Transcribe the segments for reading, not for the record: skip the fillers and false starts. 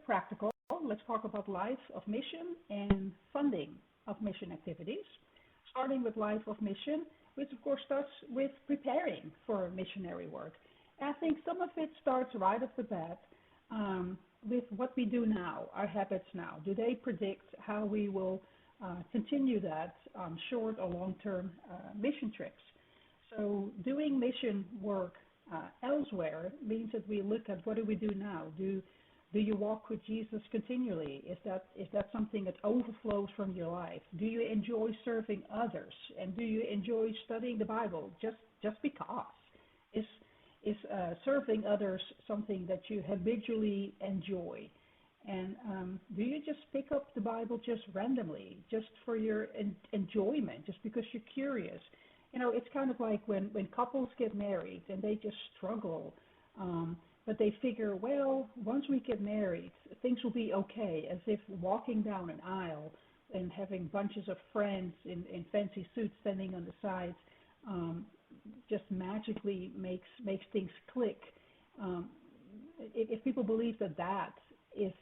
practical. Let's talk about life of mission and funding of mission activities. Starting with life of mission, which of course starts with preparing for missionary work. And I think some of it starts right off the bat with what we do now, our habits now. Do they predict how we will continue that short or long-term mission trips? So doing mission work elsewhere means that we look at what do we do now? Do you walk with Jesus continually? Is that something that overflows from your life? Do you enjoy serving others? And do you enjoy studying the Bible just because? Is serving others something that you habitually enjoy? And do you just pick up the Bible just randomly, just for your enjoyment, just because you're curious? You know, it's kind of like when couples get married and they just struggle, but they figure, well, once we get married, things will be okay, as if walking down an aisle and having bunches of friends in fancy suits standing on the sides just magically makes things click. If people believe that is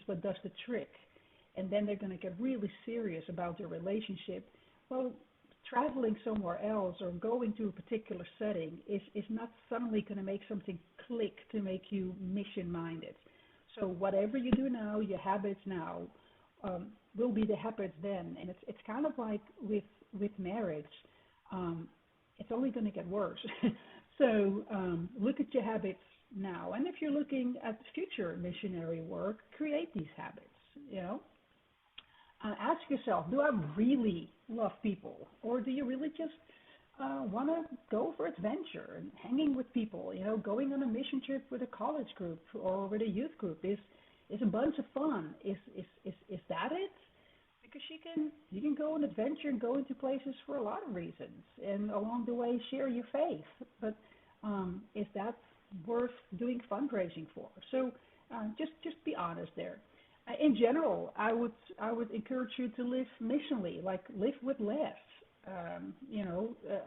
what does the trick, and then they're going to get really serious about their relationship, well, traveling somewhere else or going to a particular setting is not suddenly going to make something click to make you mission-minded. So whatever you do now, your habits now, will be the habits then. And it's kind of like with marriage. It's only going to get worse. So look at your habits now. And if you're looking at future missionary work, create these habits, you know. Ask yourself, do I really love people? Or do you really just want to go for adventure and hanging with people? You know, going on a mission trip with a college group or with a youth group is a bunch of fun. Is that it? Because you can go on adventure and go into places for a lot of reasons, and along the way share your faith. But is that worth doing fundraising for? So just be honest there. In general, I would encourage you to live missionally, like live with less.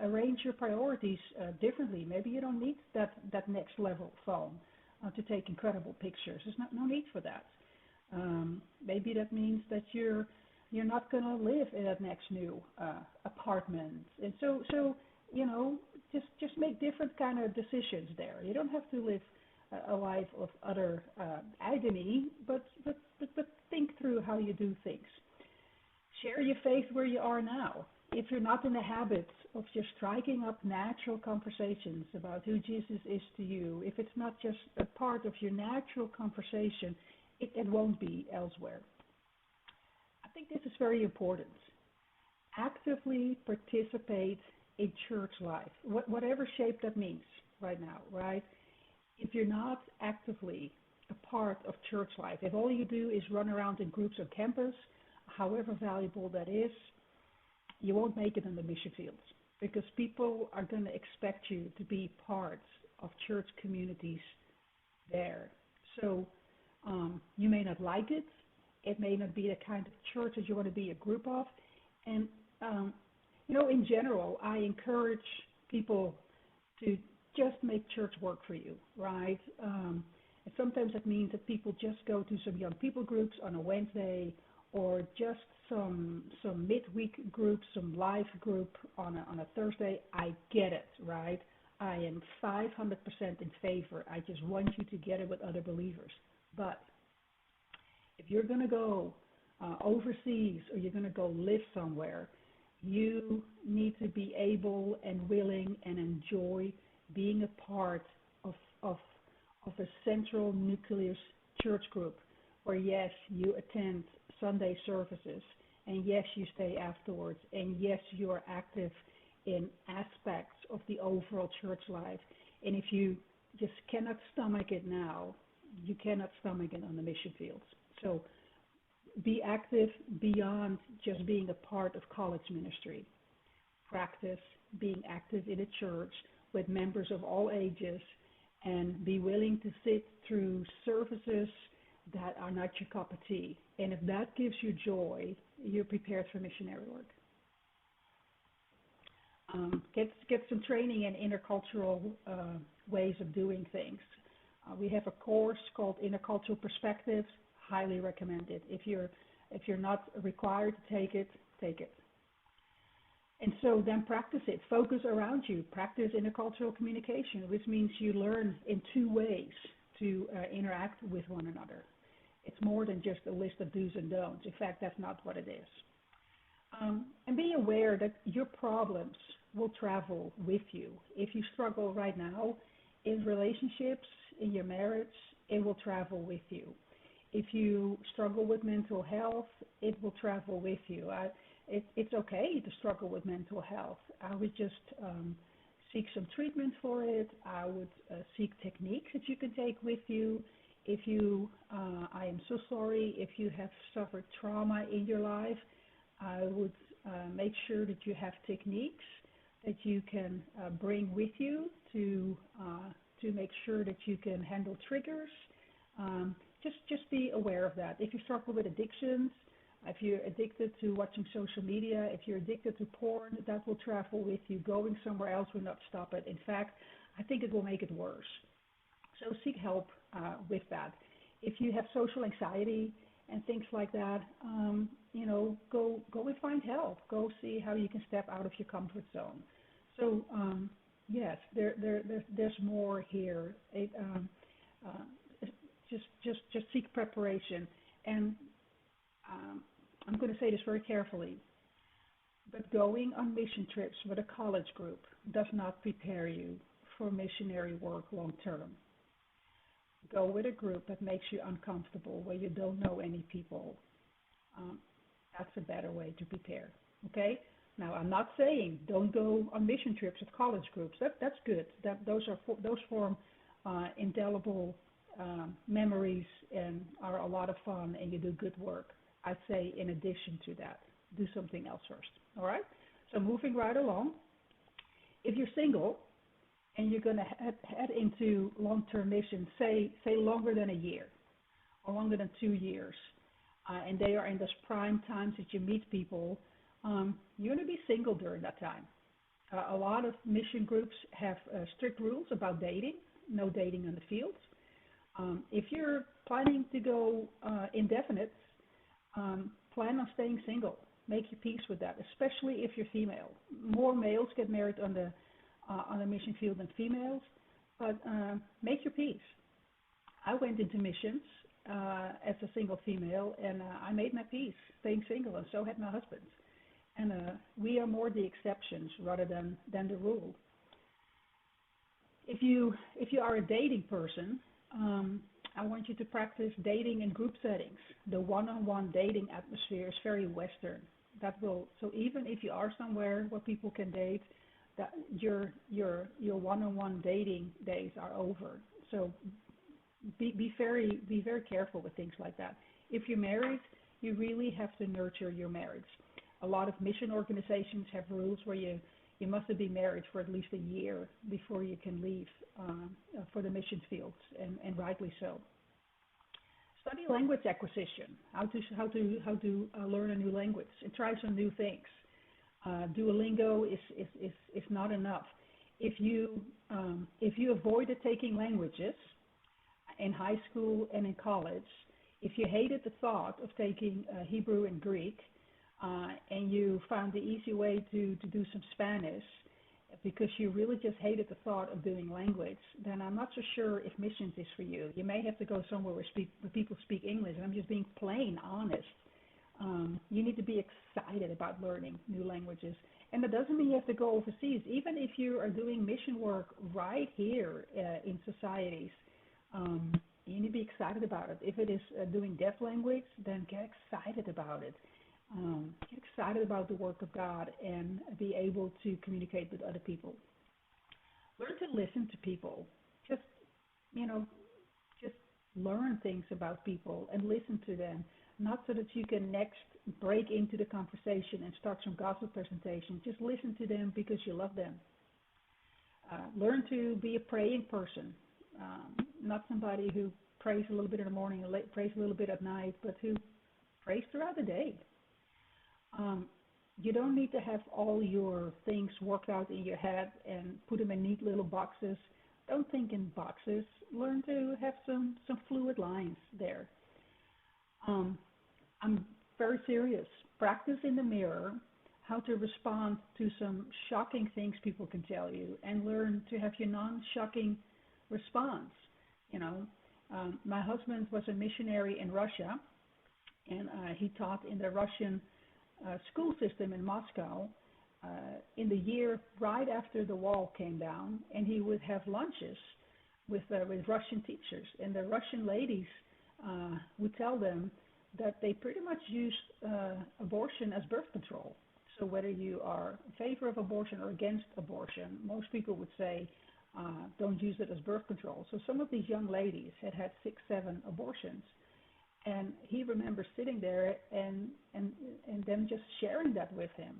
Arrange your priorities differently. Maybe you don't need that next level phone to take incredible pictures. There's no need for that. Maybe that means that you're not going to live in that next new apartment. And so just make different kind of decisions there. You don't have to live a life of utter agony, but think through how you do things. Share your faith where you are now. If you're not in the habit of just striking up natural conversations about who Jesus is to you, if it's not just a part of your natural conversation, it won't be elsewhere. I think this is very important. Actively participate in church life, whatever shape that means right now, right? If you're not actively a part of church life, if all you do is run around in groups on campus, however valuable that is, you won't make it in the mission fields, because people are going to expect you to be part of church communities there. So you may not like it. It may not be the kind of church that you want to be a group of. And, in general, I encourage people to just make church work for you, right? And sometimes that means that people just go to some young people groups on a Wednesday, or just some midweek group, some live group on a Thursday. I get it, right? I am 500% in favor. I just want you to get it with other believers. But if you're going to go overseas, or you're going to go live somewhere, you need to be able and willing and enjoy being a part of a central nucleus church group, where yes, you attend Sunday services, and yes, you stay afterwards, and yes, you are active in aspects of the overall church life. And if you just cannot stomach it now, you cannot stomach it on the mission fields. So be active beyond just being a part of college ministry. Practice being active in a church with members of all ages, and be willing to sit through services that are not your cup of tea. And if that gives you joy, you're prepared for missionary work. Get some training in intercultural ways of doing things. We have a course called Intercultural Perspectives, highly recommend it. If you're not required to take it, take it. And so then practice it. Focus around you. Practice intercultural communication, which means you learn in two ways to interact with one another. It's more than just a list of do's and don'ts. In fact, that's not what it is. And be aware that your problems will travel with you. If you struggle right now in relationships, in your marriage, it will travel with you. If you struggle with mental health, it will travel with you. It's okay to struggle with mental health. I would just seek some treatment for it. I would seek techniques that you can take with you. I am so sorry if you have suffered trauma in your life. I would make sure that you have techniques that you can bring with you to make sure that you can handle triggers. Just be aware of that. If you struggle with addictions, if you're addicted to watching social media, if you're addicted to porn, that will travel with you. Going somewhere else will not stop it. In fact, I think it will make it worse. So seek help with that. If you have social anxiety and things like that, go and find help. Go see how you can step out of your comfort zone. So yes, there's more here. Just seek preparation. And I'm going to say this very carefully, but going on mission trips with a college group does not prepare you for missionary work long term. Go with a group that makes you uncomfortable, where you don't know any people. That's a better way to prepare. Okay? Now, I'm not saying don't go on mission trips with college groups. That's good. Those form indelible memories and are a lot of fun, and you do good work. I'd say in addition to that, do something else first. All right? So moving right along. If you're single and you're going to head into long-term missions, say longer than a year or longer than 2 years, and they are in those prime times that you meet people, you're going to be single during that time. A lot of mission groups have strict rules about dating, no dating in the field. If you're planning to go indefinite, plan on staying single. Make your peace with that, especially if you're female. More males get married on the mission field than females, but make your peace. I went into missions as a single female, and I made my peace staying single, and so had my husband. And we are more the exceptions rather than the rule. If you are a dating person, I want you to practice dating in group settings. The one-on-one dating atmosphere is very Western. So even if you are somewhere where people can date, that your one-on-one dating days are over. So be very careful with things like that. If you're married, you really have to nurture your marriage. A lot of mission organizations have rules where you must be married for at least a year before you can leave for the mission fields, and rightly so. Study language acquisition, how to learn a new language, and try some new things. Duolingo is not enough. If you avoided taking languages in high school and in college, if you hated the thought of taking Hebrew and Greek, and you found the easy way to do some Spanish because you really just hated the thought of doing language, then I'm not so sure if missions is for you. You may have to go somewhere where people speak English, and I'm just being plain honest. You need to be excited about learning new languages. And that doesn't mean you have to go overseas. Even if you are doing mission work right here in societies, you need to be excited about it. If it is doing deaf language, then get excited about it. Get excited about the work of God and be able to communicate with other people. Learn to listen to people. Just learn things about people and listen to them. Not so that you can next break into the conversation and start some gossip presentation. Just listen to them because you love them. Learn to be a praying person. Not somebody who prays a little bit in the morning and prays a little bit at night, but who prays throughout the day. You don't need to have all your things worked out in your head and put them in neat little boxes. Don't think in boxes. Learn to have some fluid lines there. Um, I'm very serious. Practice in the mirror how to respond to some shocking things people can tell you, and learn to have your non-shocking response. You know, my husband was a missionary in Russia, and he taught in the Russian school system in Moscow in the year right after the wall came down, and he would have lunches with Russian teachers, and the Russian ladies would tell them that they pretty much used abortion as birth control. So whether you are in favor of abortion or against abortion, most people would say don't use it as birth control. So some of these young ladies had had 6, 7 abortions, and he remembers sitting there and them just sharing that with him.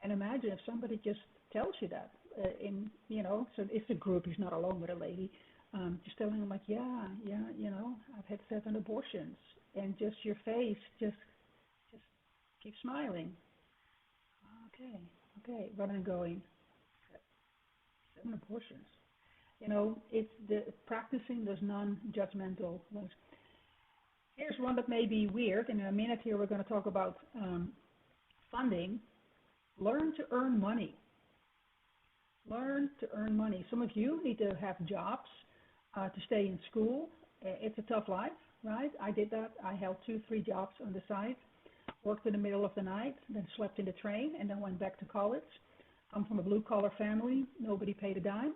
And imagine if somebody just tells you that so it's a group. He's not alone with a lady. Just telling him like, yeah, I've had 7 abortions, and just your face just keep smiling. Okay, okay, rather than going 7 abortions. It's the practicing those non-judgmental ones. Here's one that may be weird. In a minute here, we're going to talk about funding. Learn to earn money. Learn to earn money. Some of you need to have jobs to stay in school. It's a tough life, right? I did that. I held 2, 3 jobs on the side, worked in the middle of the night, then slept in the train, and then went back to college. I'm from a blue-collar family. Nobody paid a dime.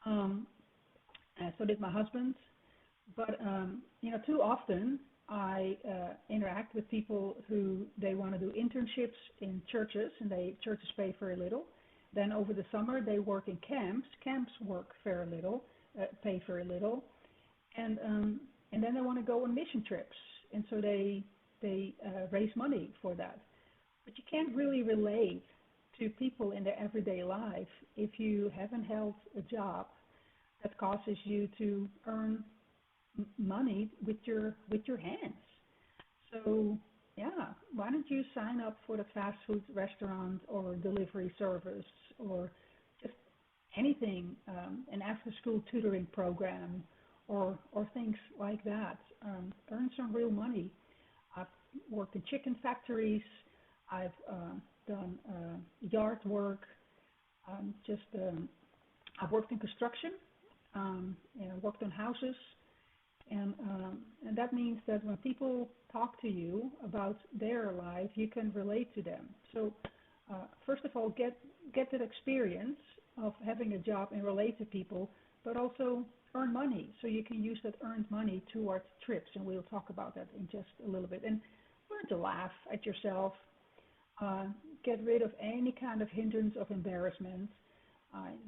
And so did my husband. But, too often I interact with people who they want to do internships in churches, and churches pay very little. Then over the summer they work in camps. Camps work very little, pay very little, and then they want to go on mission trips, and so they raise money for that. But you can't really relate to people in their everyday life if you haven't held a job that causes you to earn money with your hands. So yeah, why don't you sign up for the fast food restaurant or delivery service or just anything, an after-school tutoring program or things like that. Earn some real money. I've worked in chicken factories. I've done yard work. Just I've worked in construction. Worked on houses. And that means that when people talk to you about their life, you can relate to them. So first of all, get that experience of having a job and relate to people, but also earn money. So you can use that earned money towards trips, and we'll talk about that in just a little bit. And learn to laugh at yourself. Get rid of any kind of hindrance of embarrassment.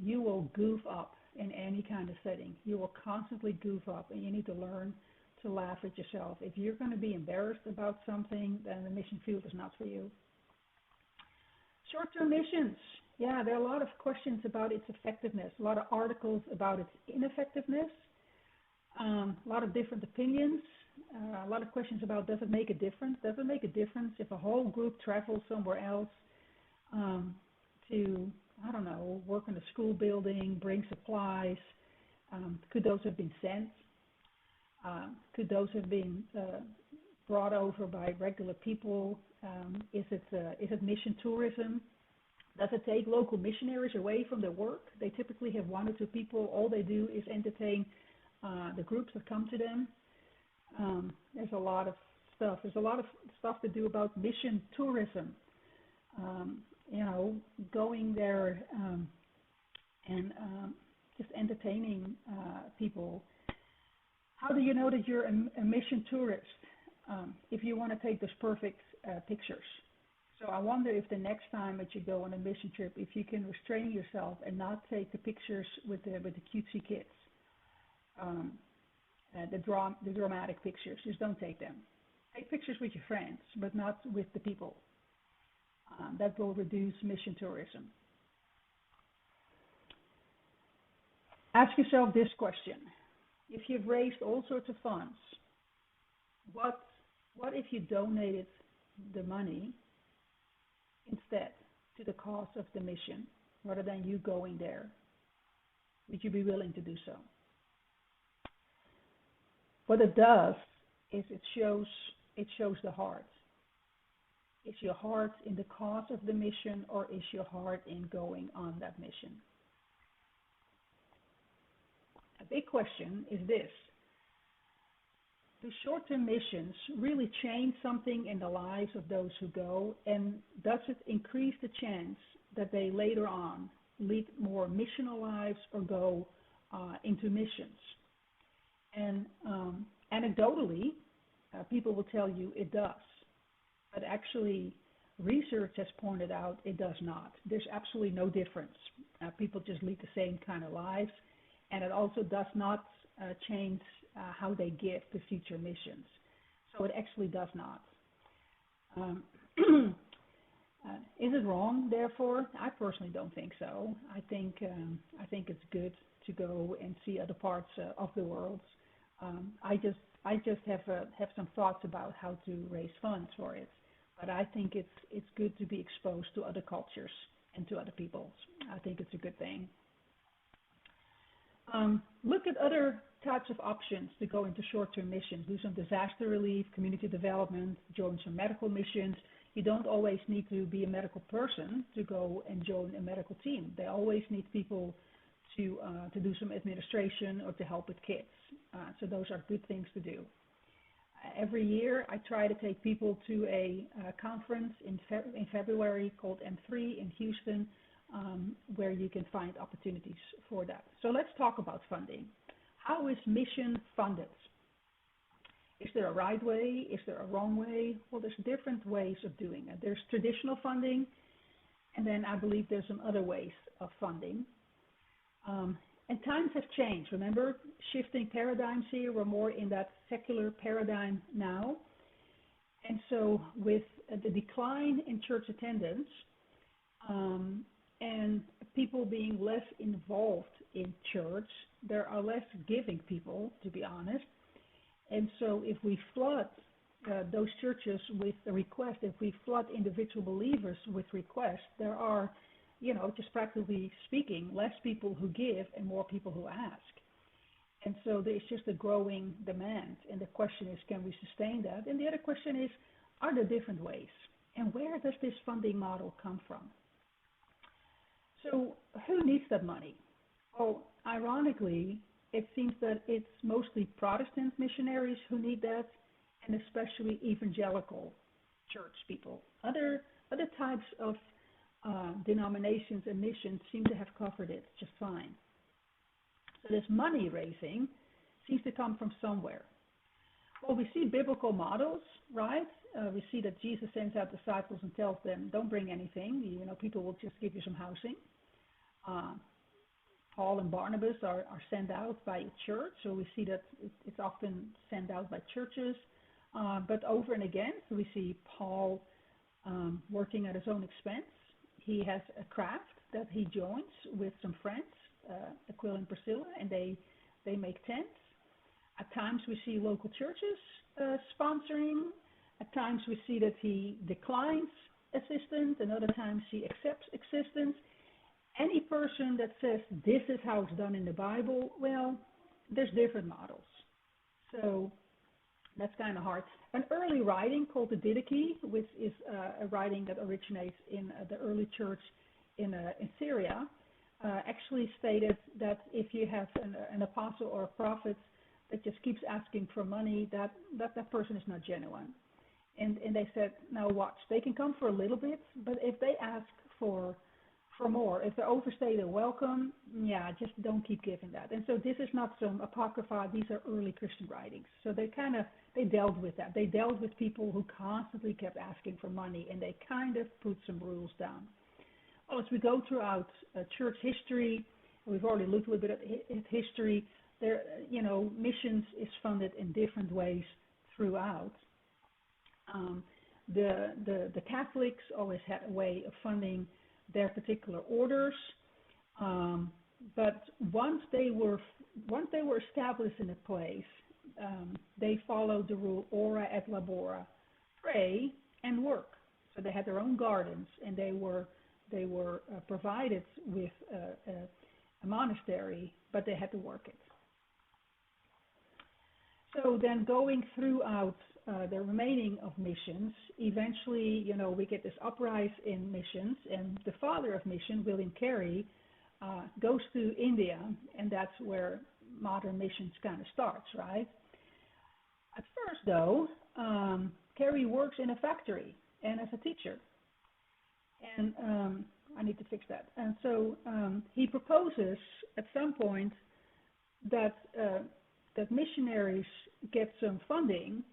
You will goof up in any kind of setting. You will constantly goof up, and you need to learn to laugh at yourself. If you're going to be embarrassed about something, then the mission field is not for you. Short-term missions. Yeah, there are a lot of questions about its effectiveness, a lot of articles about its ineffectiveness, a lot of different opinions, a lot of questions about does it make a difference? Does it make a difference if a whole group travels somewhere else to, I don't know, work in a school building, bring supplies? Could those have been sent? Could those have been brought over by regular people? Is it mission tourism? Does it take local missionaries away from their work? They typically have 1 or 2 people. All they do is entertain the groups that come to them. There's a lot of stuff. There's a lot of stuff to do about mission tourism. Going there and just entertaining people. How do you know that you're a mission tourist? If you want to take those perfect pictures. So I wonder if the next time that you go on a mission trip, if you can restrain yourself and not take the pictures with the cutesy kids, the dramatic pictures. Just don't take them. Take pictures with your friends, but not with the people. That will reduce mission tourism. Ask yourself this question. If you've raised all sorts of funds, what if you donated the money instead to the cause of the mission rather than you going there? Would you be willing to do so? What it does is it shows it shows the heart. Is your heart in the cause of the mission, or is your heart in going on that mission? A big question is this: do short-term missions really change something in the lives of those who go, and does it increase the chance that they later on lead more missional lives or go into missions? And anecdotally, people will tell you it does. But actually, research has pointed out it does not. There's absolutely no difference. People just lead the same kind of lives, and it also does not change how they give to future missions. So it actually does not. Is it wrong, therefore? I personally don't think so. I think it's good to go and see other parts of the world. I just have some thoughts about how to raise funds for it. But I think it's good to be exposed to other cultures and to other peoples. I think it's a good thing. Look at other types of options to go into short-term missions. Do some disaster relief, community development, join some medical missions. You don't always need to be a medical person to go and join a medical team. They always need people to do some administration or to help with kids. So those are good things to do. Every year, I try to take people to a conference in February called M3 in Houston, where you can find opportunities for that. So let's talk about funding. How is mission funded? Is there a right way? Is there a wrong way? Well, there's different ways of doing it. There's traditional funding, and then I believe there's some other ways of funding. And times have changed. Remember, shifting paradigms here. We're more in that secular paradigm now. And so with the decline in church attendance and people being less involved in church, there are less giving people, to be honest. And so if we flood those churches with a request, if we flood individual believers with requests, there are, just practically speaking, less people who give and more people who ask. And so there's just a growing demand. And the question is, can we sustain that? And the other question is, are there different ways? And where does this funding model come from? So who needs that money? Well, ironically, it seems that it's mostly Protestant missionaries who need that, and especially evangelical church people. Other types of denominations and missions seem to have covered it just fine. So this money raising seems to come from somewhere. Well, we see biblical models, right? We see that Jesus sends out disciples and tells them, don't bring anything. People will just give you some housing. Paul and Barnabas are sent out by a church, so we see that it's often sent out by churches. But over and again, we see Paul working at his own expense. He has a craft that he joins with some friends, Aquila and Priscilla, and they make tents. At times we see local churches sponsoring. At times we see that he declines assistance, and other times he accepts assistance. Any person that says this is how it's done in the Bible, well, there's different models. So that's kind of hard. An early writing called the Didache, which is a writing that originates in the early church in Syria, actually stated that if you have an apostle or a prophet that just keeps asking for money, that person is not genuine. And they said, now watch, they can come for a little bit, but if they ask for more, if they overstay their welcome, just don't keep giving that. And so this is not some apocrypha, these are early Christian writings. So they dealt with that. They dealt with people who constantly kept asking for money, and they kind of put some rules down. Well, as we go throughout church history, we've already looked a little bit at history, there, missions is funded in different ways throughout. The Catholics always had a way of funding their particular orders, but once they were established in a place, they followed the rule ora et labora, pray and work. So they had their own gardens, and they were provided with a monastery, but they had to work it. So then going throughout the remaining of missions, eventually, we get this uprise in missions, and the father of mission, William Carey, goes to India, and that's where modern missions kind of starts, right? At first, though, Carey works in a factory and as a teacher, and I need to fix that. And so he proposes at some point that that missionaries get some funding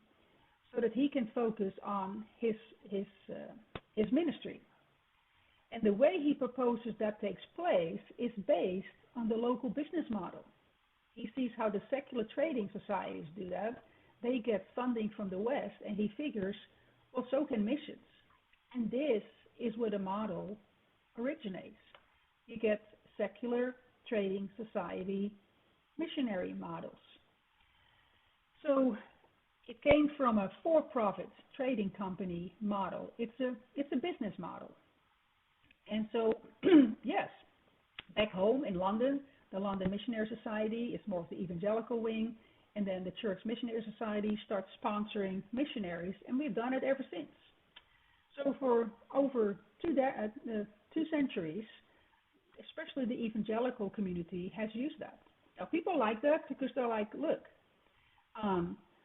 so that he can focus on his ministry. And the way he proposes that takes place is based on the local business model. He sees how the secular trading societies do that. They get funding from the West, and he figures, well, so can missions. And this is where the model originates. You get secular trading society missionary models. So it came from a for-profit trading company model. It's a business model. And so, yes, back home in London, the London Missionary Society is more of the evangelical wing, and then the Church Missionary Society starts sponsoring missionaries, and we've done it ever since. So for over 2 centuries, especially the evangelical community has used that. Now, people like that because they're like, look,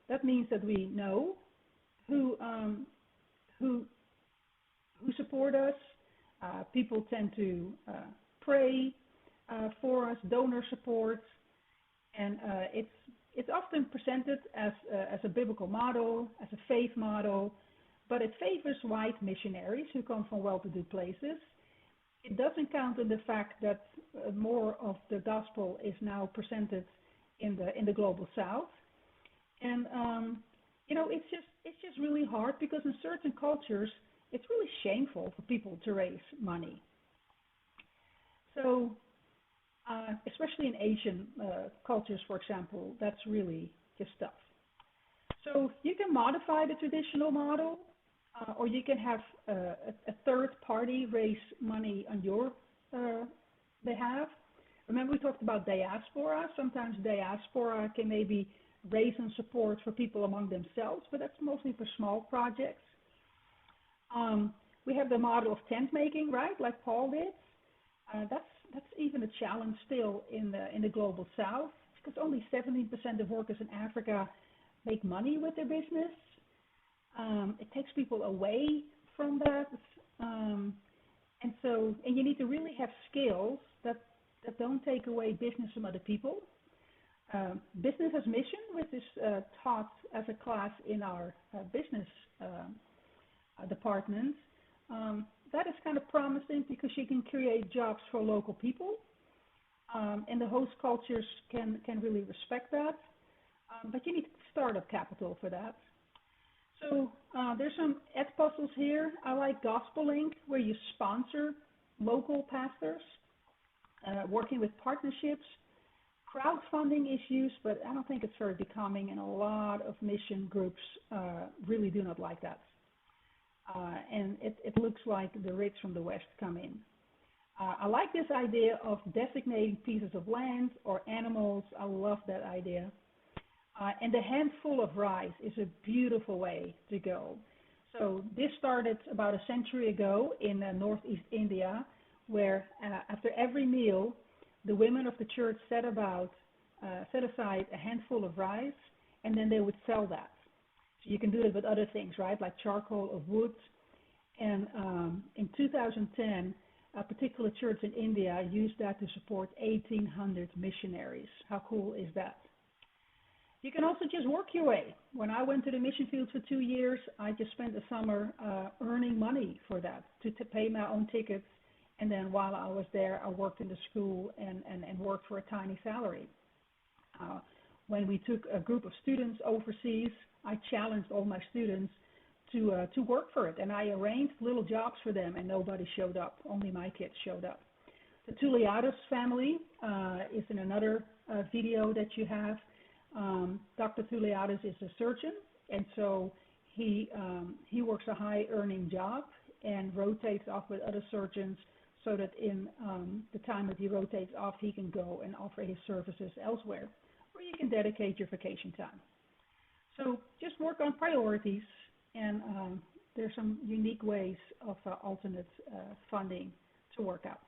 that means that we know who support us. People tend to pray for us, donor support, and it's often presented as a biblical model, as a faith model, but it favors white missionaries who come from well-to-do places. It doesn't count on the fact that more of the gospel is now presented in the global South, and it's just really hard because in certain cultures it's really shameful for people to raise money. So, especially in Asian cultures, for example, that's really just tough. So you can modify the traditional model, or you can have a third party raise money on your behalf. Remember we talked about diaspora. Sometimes diaspora can maybe raise some support for people among themselves, but that's mostly for small projects. We have the model of tent making, right, like Paul did. That's even a challenge still in the global South, because only 17% of workers in Africa make money with their business. It takes people away from that, and you need to really have skills that don't take away business from other people. Business as mission, which is taught as a class in our business department. That is kind of promising because you can create jobs for local people, and the host cultures can really respect that. But you need startup capital for that. So there's some ed puzzles here. I like Gospel Link, where you sponsor local pastors, working with partnerships, crowdfunding issues, but I don't think it's very becoming, and a lot of mission groups really do not like that. And it looks like the rich from the West come in. I like this idea of designating pieces of land or animals. I love that idea. And the handful of rice is a beautiful way to go. So this started about a century ago in northeast India, where after every meal, the women of the church set aside a handful of rice, and then they would sell that. So you can do it with other things, right, like charcoal or wood. And in 2010, a particular church in India used that to support 1,800 missionaries. How cool is that? You can also just work your way. When I went to the mission field for 2 years, I just spent the summer earning money for that, to pay my own tickets. And then while I was there, I worked in the school and worked for a tiny salary. When we took a group of students overseas, I challenged all my students to work for it. And I arranged little jobs for them, and nobody showed up. Only my kids showed up. The Tuliados family is in another video that you have. Dr. Tuliados is a surgeon, and so he works a high-earning job and rotates off with other surgeons, so that in the time that he rotates off, he can go and offer his services elsewhere, where you can dedicate your vacation time. So just work on priorities, and there's some unique ways of alternate funding to work out.